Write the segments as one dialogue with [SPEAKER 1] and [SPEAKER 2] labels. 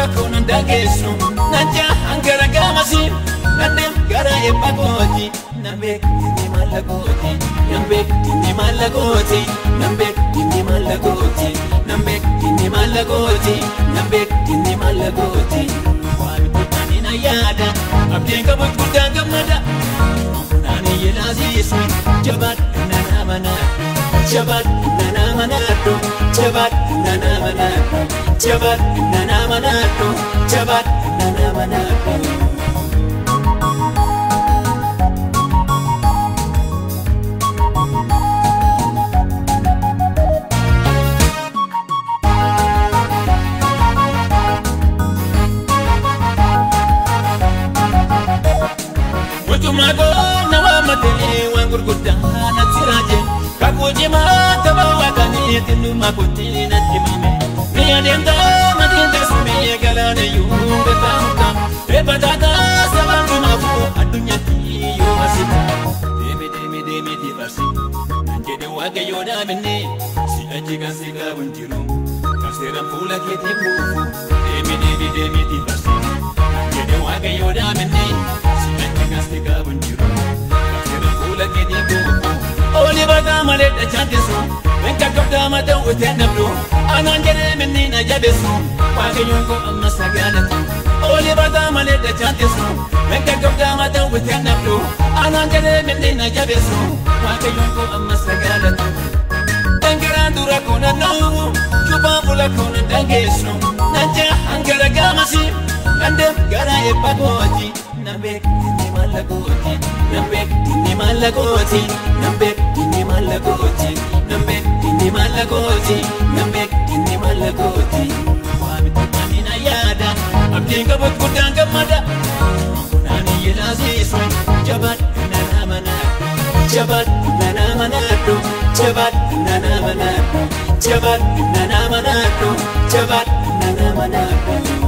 [SPEAKER 1] dura kun ndageessu nanja angara gamasi nandem gara ebagoti nambek ni malagoti nambek ni malagoti nambek ni malagoti nambek ni malagoti nambek ni malagoti wal kutani na yada abdenga bukuda gamada nani yelazisu jabat nana mana jabat nana manado jabat nana manado jabat nana manado jabat nana manado Mago na wa mateli wa gurguda na tiraje kakuji ma tabawa kani tinu makuti na timame mi adenda madinda sumi gala ne yunga tanta e batata sabangu mafu adunya ti yo masita demi ti farsi anje de wa ge yoda minni si ajiga siga buntiru kaseram pula ke ti kufu demi ti farsi anje de wa ge yoda minni Gastiga bunjiru, kasira fula kedi kuku. Oli bata malet achantisu, venka kapta mata utenablu. Ananjere minni na jabesu, pagayunko amma sagalatu. Oli bata malet achantisu, venka kapta mata utenablu. Ananjere minni na jabesu, pagayunko amma sagalatu. Tangarandura kuna nawu, chupa fula kuna dangesu. Nanja angara gamasi, kandem gara epagoti. Nambek ni malagoti, nambek ni malagoti, nambek ni malagoti, nambek ni malagoti, nambek ni malagoti. Wami tukani na yada, abdinga butkudanga mada. Nani yelazisu, jabat nana manado, jabat nana manado, jabat nana manado, jabat nana manado, jabat nana manado.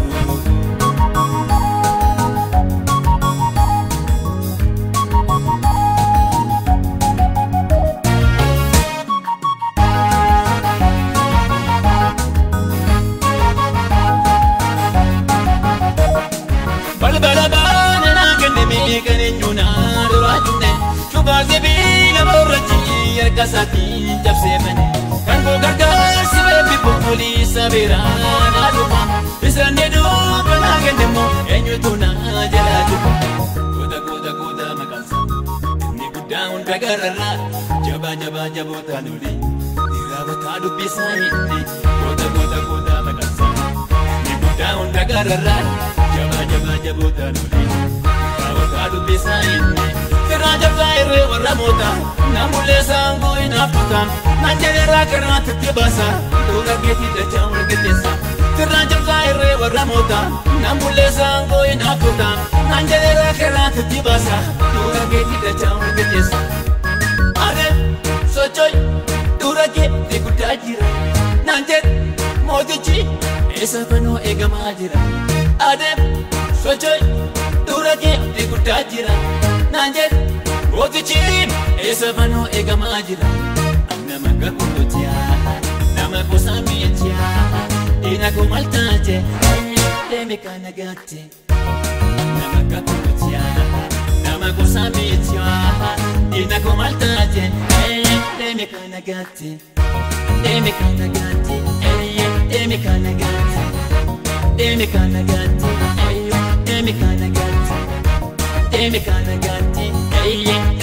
[SPEAKER 1] Kasati jabsemane kango gargar sibe bipo polisa berana dupa israne do banagende mo enyutuna jalaju goda makansa ni gudaun bagarara jaba jabota nuli dirabata du bisani goda makansa ni gudaun bagarara jaba jabota nuli dirabata du bisani Raja Zaire Ramota, Namule Sango in Africa, Nigeria Karat Tibasa, Dura Getty the Chamber Getesa. Raja Zaire Ramota, Namule Sango in Africa, Nigeria Karat Tibasa, Dura Getty the Chamber Getesa. Are so joy, Dura Get the Kutajira, Nanjet, Modici, Esapano Egamajira. Are so joy, Dura Get the Kutajira. Nanjet, Otichim, Esavano Egamajira, Namakakutia, Namakusamitia, Inakumaltate, Demikanagati, Namakakutia, Namakusamitia, Inakumaltate, Demikanagati, Demikanagati, Demikanagati, Demikanagati, Demikanagati. Demikanagati,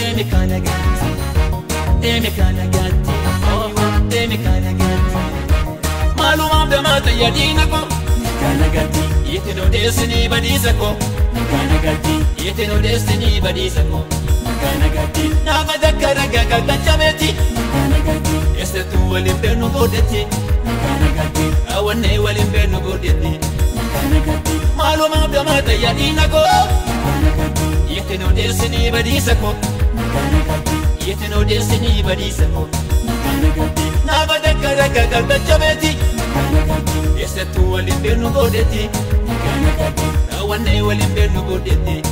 [SPEAKER 1] Demikanagati, Demikanagati, Demikanagati. Malumam damata yadinako, Kanagati, yetino destiny badisako, Kanagati, yetino destiny badisako, Kanagati. Navadakaraga kachameti, Kanagati. Este tu walimberno godeti, Kanagati. Awane walimberno godeti, Kanagati. Malumam damata yadinako, Kanagati. Yetino destiny badisako, Yetino destiny badisako, Navadakaraga kachameti, Este tu walimberno godeti, Awane walimberno godeti.